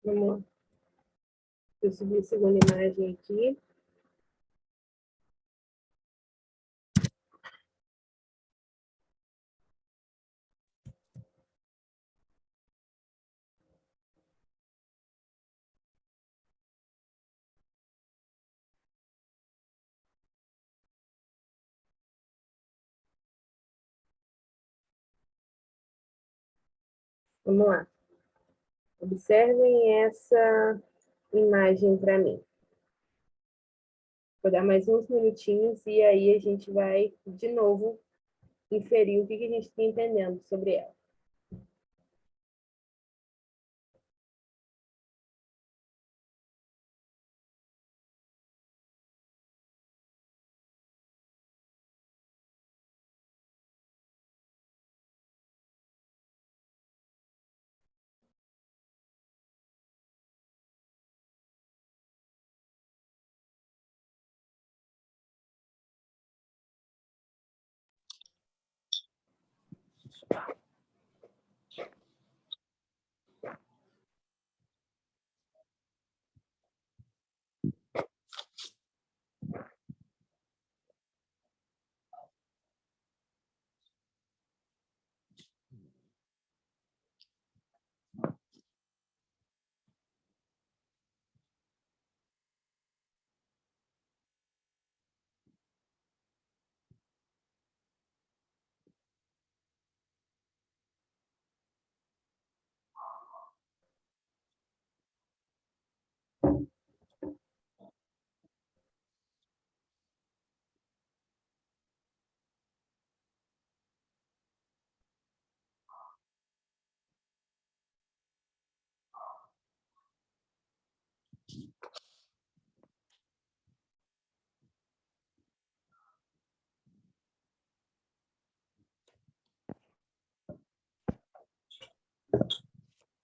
Vamos lá. Eu subi a segunda imagem aqui. Vamos lá. Observem essa imagem para mim. Vou dar mais uns minutinhos e aí a gente vai, de novo, inferir o que a gente está entendendo sobre ela.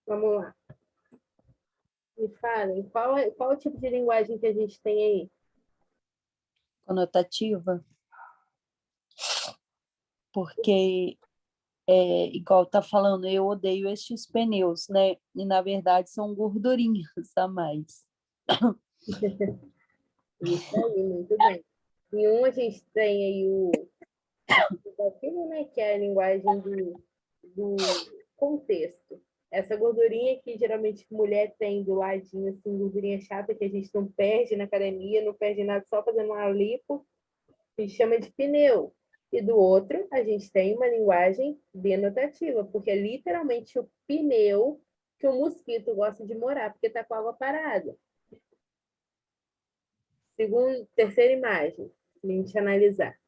Vamos lá. Me falem, qual o tipo de linguagem que a gente tem aí? Conotativa, porque, igual tá falando, eu odeio estes pneus, né? E, na verdade, são gordurinhas a mais. Isso aí, muito bem. Em um a gente tem aí o negativo, né, que é a linguagem do contexto. Essa gordurinha que geralmente mulher tem do ladinho, assim, gordurinha chata, que a gente não perde na academia, não perde nada, só fazendo uma lipo, a gente chama de pneu. E do outro, a gente tem uma linguagem denotativa, porque é literalmente o pneu que o mosquito gosta de morar, porque está com a água parada. Terceira imagem, a gente analisar.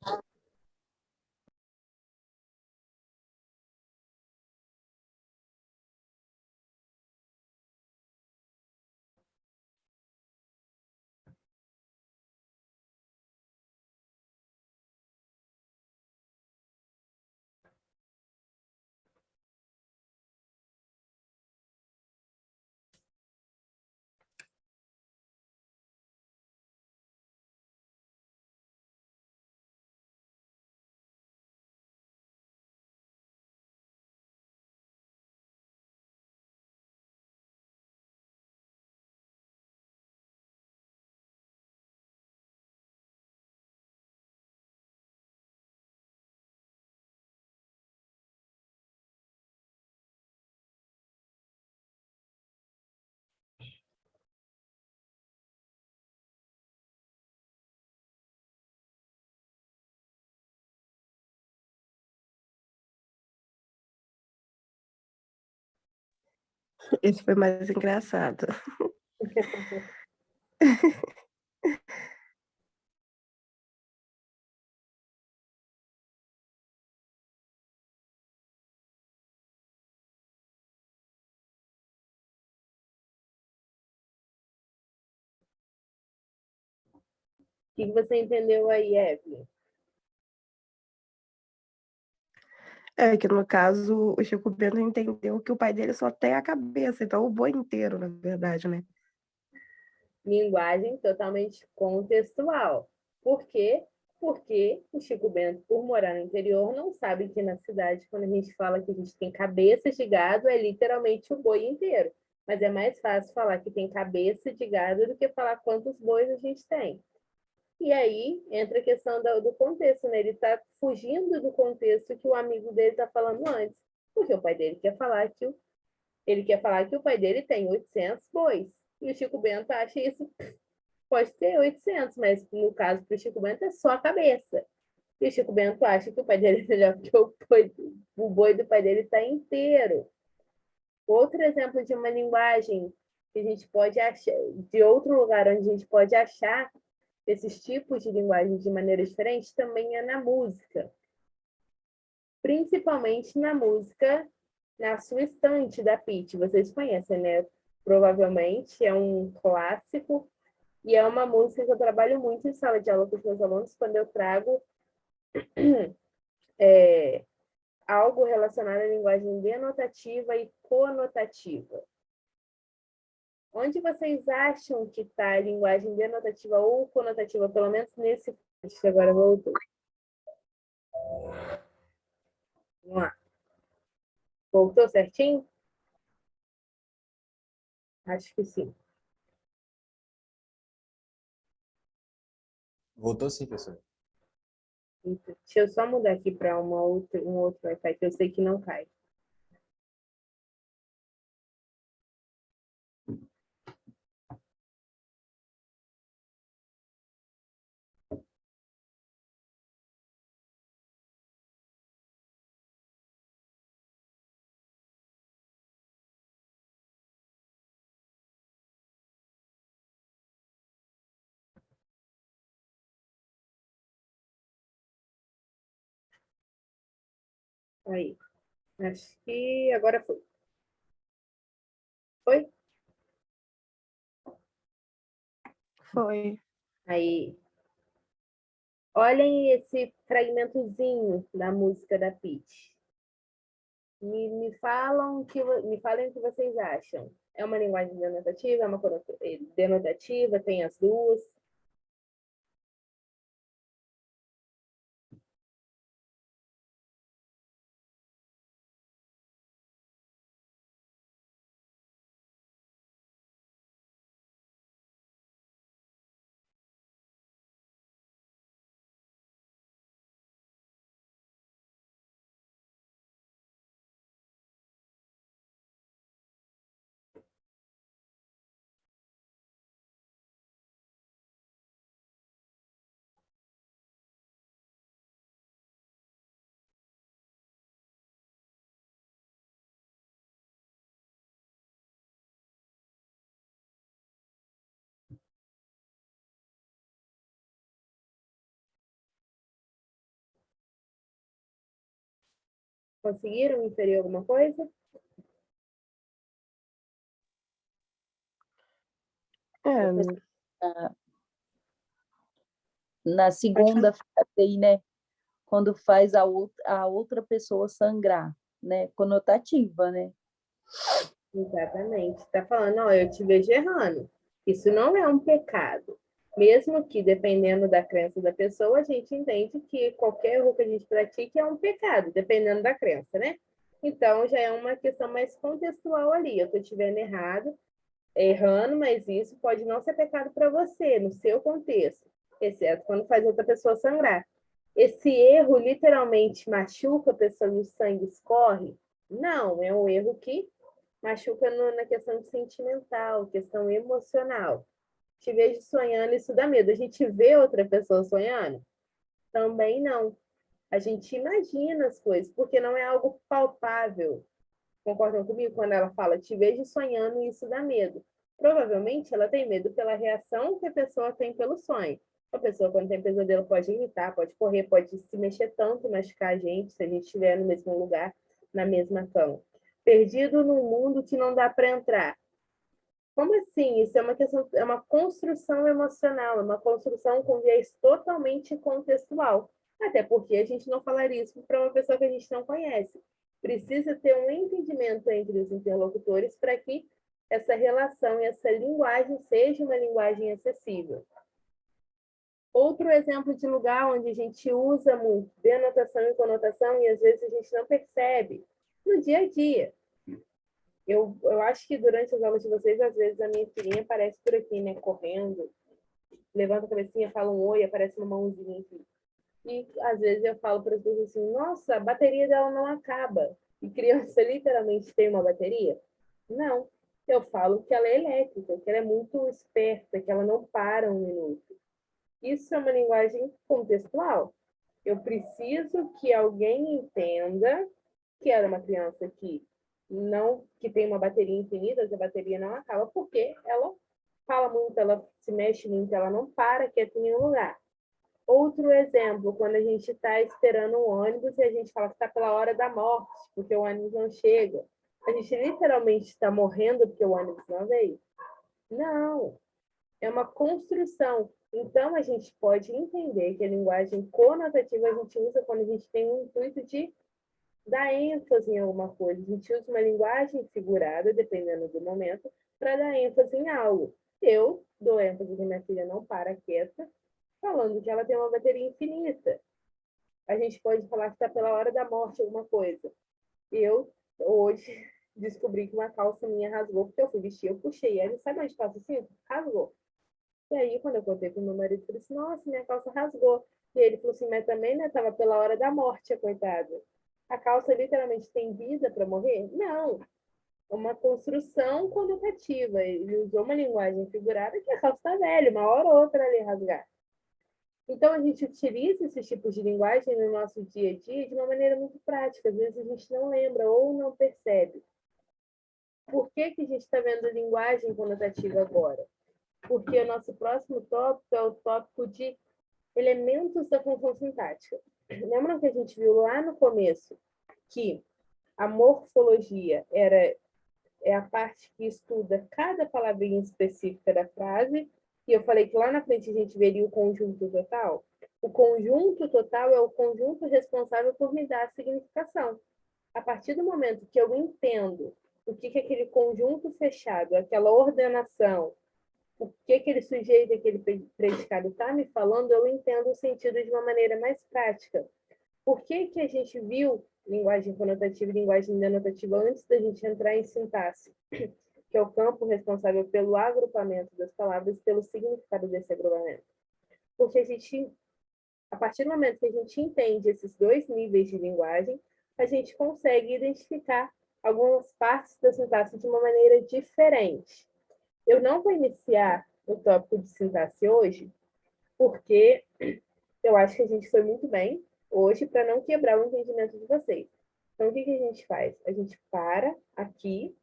Esse foi mais engraçado. O que você entendeu aí, Evelyn? É que, no caso, o Chico Bento entendeu que o pai dele só tem a cabeça, então o boi inteiro, na verdade, né? Linguagem totalmente contextual. Por quê? Porque o Chico Bento, por morar no interior, não sabe que na cidade, quando a gente fala que a gente tem cabeças de gado, é literalmente o boi inteiro. Mas é mais fácil falar que tem cabeça de gado do que falar quantos bois a gente tem. E aí entra a questão do contexto, né? Ele está fugindo do contexto que o amigo dele está falando antes. Porque o pai dele quer falar que o pai dele tem 800 bois. E o Chico Bento acha isso, pode ter 800, mas no caso para o Chico Bento é só a cabeça. E o Chico Bento acha que o pai dele é melhor porque o boi do pai dele está inteiro. Outro exemplo de uma linguagem que a gente pode achar, de outro lugar onde a gente pode achar esses tipos de linguagem de maneira diferente, também é na música. Principalmente na música, na sua estante da Pitty. Vocês conhecem, né? Provavelmente é um clássico e é uma música que eu trabalho muito em sala de aula com os meus alunos quando eu trago algo relacionado à linguagem denotativa e conotativa. Onde vocês acham que está a linguagem denotativa ou conotativa, pelo menos nesse texto? Agora voltou. Vamos lá. Voltou certinho? Acho que sim. Voltou sim, professor. Então, deixa eu só mudar aqui para um outro Wi-Fi que eu sei que não cai. Aí. Acho que agora foi. Foi? Foi. Aí. Olhem esse fragmentozinho da música da Pitty. Me falem o que vocês acham. É uma linguagem denotativa? É uma denotativa? Tem as duas? Conseguiram inferir alguma coisa? É, Na segunda frase aí, né? Quando faz a outra pessoa sangrar, né? Conotativa, né? Exatamente. Está falando, ó, eu te vejo errando. Isso não é um pecado. Mesmo que, dependendo da crença da pessoa, a gente entende que qualquer erro que a gente pratique é um pecado, dependendo da crença, né? Então, já é uma questão mais contextual ali. Eu estou te vendo errando, mas isso pode não ser pecado para você, no seu contexto, exceto quando faz outra pessoa sangrar. Esse erro literalmente machuca a pessoa e o sangue escorre? Não, é um erro que machuca na questão sentimental, questão emocional. Te vejo sonhando, isso dá medo. A gente vê outra pessoa sonhando? Também não. A gente imagina as coisas, porque não é algo palpável. Concordam comigo quando ela fala, te vejo sonhando e isso dá medo? Provavelmente ela tem medo pela reação que a pessoa tem pelo sonho. A pessoa, quando tem pesadelo, pode irritar, pode correr, pode se mexer tanto e machucar a gente se a gente estiver no mesmo lugar, na mesma cama. Perdido num mundo que não dá para entrar. Como assim? Isso é uma questão, é uma construção emocional, é uma construção com viés totalmente contextual. Até porque a gente não falaria isso para uma pessoa que a gente não conhece. Precisa ter um entendimento entre os interlocutores para que essa relação e essa linguagem seja uma linguagem acessível. Outro exemplo de lugar onde a gente usa muito denotação e conotação e às vezes a gente não percebe no dia a dia. eu acho que durante as aulas de vocês, às vezes a minha filhinha aparece por aqui, né, correndo, levanta a cabecinha, fala um oi, aparece uma mãozinha aqui. E às vezes eu falo para as pessoas assim, nossa, a bateria dela não acaba. E criança literalmente tem uma bateria? Não. Eu falo que ela é elétrica, que ela é muito esperta, que ela não para um minuto. Isso é uma linguagem contextual. Eu preciso que alguém entenda que ela é uma criança que tem uma bateria infinita, que a bateria não acaba, porque ela fala muito, ela se mexe muito, ela não para quieto em nenhum lugar. Outro exemplo, quando a gente está esperando um ônibus e a gente fala que está pela hora da morte, porque o ônibus não chega. A gente literalmente está morrendo porque o ônibus não veio? Não, é uma construção. Então, a gente pode entender que a linguagem conotativa a gente usa quando a gente tem um intuito de dar ênfase em alguma coisa. A gente usa uma linguagem figurada, dependendo do momento, para dar ênfase em algo. Eu dou ênfase que minha filha não para quieta, falando que ela tem uma bateria infinita. A gente pode falar que está pela hora da morte alguma coisa. Eu, hoje, descobri que uma calça minha rasgou, porque eu fui vestir, eu puxei ela, e sabe onde passa o cinto? Rasgou. E aí, quando eu contei pro meu marido, eu falei assim, nossa, minha calça rasgou. E ele falou assim, mas também, né, tava pela hora da morte, a coitada. A calça literalmente tem vida para morrer? Não. É uma construção conotativa. Ele usou uma linguagem figurada que a calça está velha, uma hora ou outra ali rasgar. Então, a gente utiliza esses tipos de linguagem no nosso dia a dia de uma maneira muito prática. Às vezes a gente não lembra ou não percebe. Por que que a gente está vendo linguagem conotativa agora? Porque o nosso próximo tópico é o tópico de elementos da função sintática. Lembram que a gente viu lá no começo que a morfologia é a parte que estuda cada palavrinha específica da frase, e eu falei que lá na frente a gente veria o conjunto total? O conjunto total é o conjunto responsável por me dar a significação. A partir do momento que eu entendo o que é aquele conjunto fechado, aquela ordenação, o que aquele sujeito, aquele predicado está me falando, eu entendo o sentido de uma maneira mais prática. Por que que a gente viu linguagem conotativa e linguagem denotativa antes da gente entrar em sintaxe, que é o campo responsável pelo agrupamento das palavras e pelo significado desse agrupamento? Porque a partir do momento que a gente entende esses dois níveis de linguagem, a gente consegue identificar algumas partes da sintaxe de uma maneira diferente. Eu não vou iniciar o tópico de sintaxe hoje, porque eu acho que a gente foi muito bem hoje para não quebrar o entendimento de vocês. Então, o que a gente faz? A gente para aqui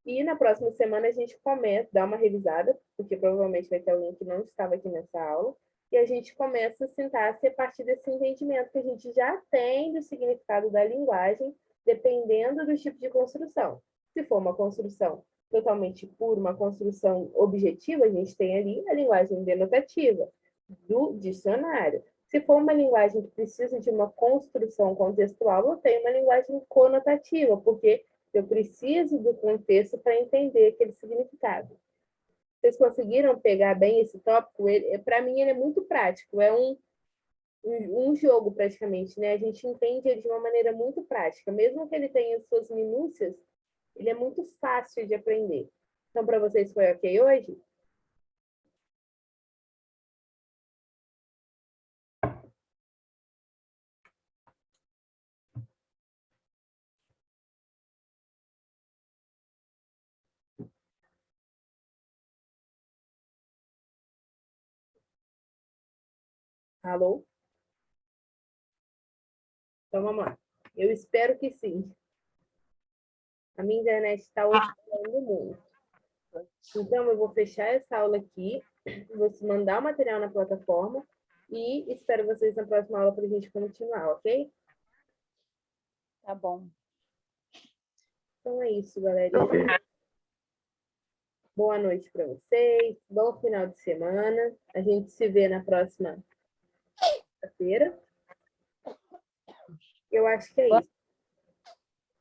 e na próxima semana a gente começa, dá uma revisada, porque provavelmente vai ter alguém que não estava aqui nessa aula, e a gente começa a sintaxe a partir desse entendimento que a gente já tem do significado da linguagem, dependendo do tipo de construção. Se for uma construção totalmente pura, uma construção objetiva, a gente tem ali a linguagem denotativa do dicionário. Se for uma linguagem que precisa de uma construção contextual, eu tenho uma linguagem conotativa, porque eu preciso do contexto para entender aquele significado. Vocês conseguiram pegar bem esse tópico? Para mim, ele é muito prático. É um jogo, praticamente, né? A gente entende ele de uma maneira muito prática. Mesmo que ele tenha suas minúcias, ele é muito fácil de aprender. Então, para vocês foi ok hoje? Alô? Então, vamos lá. Eu espero que sim. A minha internet está oscilando muito. Então, eu vou fechar essa aula aqui, vou mandar o material na plataforma e espero vocês na próxima aula para a gente continuar, ok? Tá bom. Então é isso, galerinha. Ok. Boa noite para vocês, bom final de semana. A gente se vê na próxima feira. Eu acho que é isso.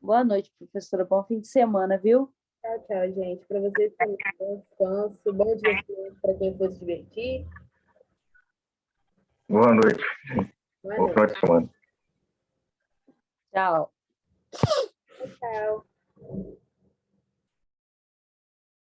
Boa noite, professora. Bom fim de semana, viu? Tchau, tchau, gente. Para vocês também, bom descanso, bom divertimento para quem for se divertir. Boa noite. Boa Bom noite. final de semana. Tchau. Tchau.